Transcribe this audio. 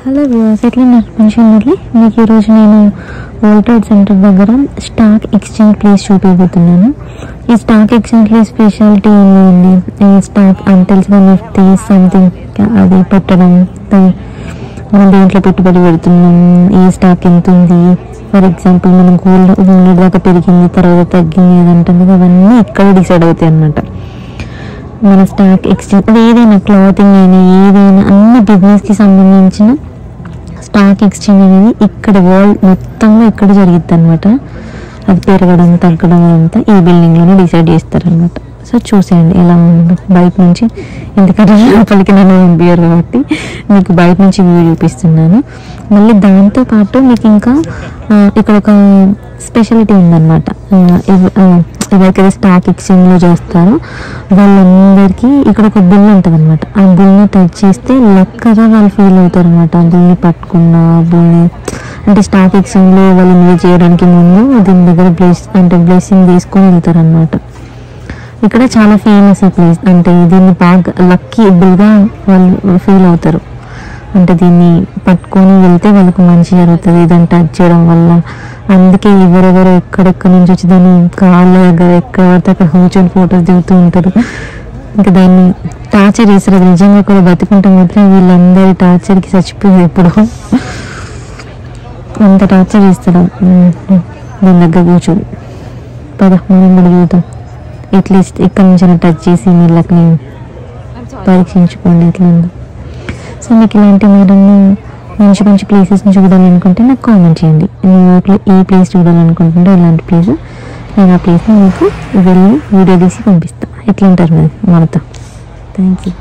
Hello viewers, ఎట్లా మంచిగా మీకు ఈరోజు నేను వరల్డ్ ట్రేడ్ సెంటర్ దగ్గర స్టాక్ ఎక్స్చేంజ్ ప్లేస్ చూపించబోతున్నాను. ఈ స్టాక్ ఎక్స్చేంజ్ ప్లేస్ స్పెషాలిటీ ఏంటి? ఈ స్టాక్ అని తెలుసుగా నిఫ్టీ సంథింగ్ అది పెట్టడం, మనం దేంట్లో పెట్టుబడి పెడుతున్నాం, ఈ స్టాక్ ఎంత ఉంది, ఫర్ ఎగ్జాంపుల్ మనం గోల్డ్ దాకా పెరిగింది తర్వాత తగ్గింది అదంటాం కదా, అవన్నీ ఇక్కడ డిసైడ్ అవుతాయి అన్నమాట. మన స్టాక్ ఎక్స్చేంజ్ అది ఏదైనా క్లాతింగ్ అయినా ఏదైనా అన్ని బిజినెస్కి సంబంధించిన స్టాక్ ఎక్స్చేంజ్ అనేది ఇక్కడ వరల్డ్ మొత్తంలో ఇక్కడ జరుగుతుంది అనమాట. అది పెరగడం తగ్గడం అంతా ఈ బిల్డింగ్లోనే డిసైడ్ చేస్తారనమాట. సో చూసేయండి ఎలా ఉందో బయట నుంచి, ఎందుకంటే లోపలికి నన్ను పంపించారు కాబట్టి మీకు బయట నుంచి వ్యూ చూపిస్తున్నాను. మళ్ళీ దాంతోపాటు మీకు ఇంకా ఇక్కడ ఒక స్పెషాలిటీ ఉందన్నమాట. ఎవరికైతే స్టాక్ ఎక్స్చేంజ్లో చేస్తారో వాళ్ళందరికీ ఇక్కడ ఒక బుల్ ఉంటుంది అనమాట. ఆ బుల్ని టచ్ చేస్తే లక్కగా వాళ్ళు ఫీల్ అవుతారు అనమాట. ఆ బుల్ని పట్టుకున్న బుల్ని అంటే స్టాక్ ఎక్స్చేంజ్లో వాళ్ళు ఇన్వెస్ట్ చేయడానికి ముందు దీని దగ్గర బ్లెస్సింగ్ తీసుకొని వెళ్తారు అనమాట. ఇక్కడ చాలా ఫేమస్ ఈ ప్లేస్, అంటే దీన్ని బాగా లక్కీ బుల్గా వాళ్ళు ఫీల్ అవుతారు. అంటే దీన్ని పట్టుకొని వెళ్తే వాళ్ళకు మంచి జరుగుతుంది దాన్ని టచ్ చేయడం వల్ల. అందుకే ఎవరెవరు ఎక్కడెక్కడి నుంచి వచ్చి దాన్ని కాళ్ళ దగ్గర ఎక్కడ పడితే అక్కడ కూర్చొని ఫొటోస్ దిగుతూ ఉంటారు. ఇంకా దాన్ని టార్చర్ చేస్తారు. అది నిజంగా కూడా బతుకుంటే మాత్రం వీళ్ళందరి టార్చర్కి చచ్చిపోయింది ఎప్పుడు అంత టార్చర్ చేస్తారు దీని దగ్గర కూర్చొని. పద మనం కూడా చూద్దాం. అట్లీస్ట్ ఇక్కడ నుంచి టచ్ చేసి వీళ్ళకి పరీక్షించుకోండి ఎట్లా ఉందో. సో మీకు ఇలాంటి మీరు మంచి మంచి ప్లేసెస్ని చూడాలనుకుంటే నాకు కామెంట్ చేయండి. నేను ఈ ప్లేస్ చూడాలనుకుంటుంటే ఇలాంటి ప్లేస్, నేను ఆ ప్లేస్ని మీకు వెళ్ళి వీడియో తీసి పంపిస్తాను. ఎట్లా ఉంటారు మరి మనతో. Thank you.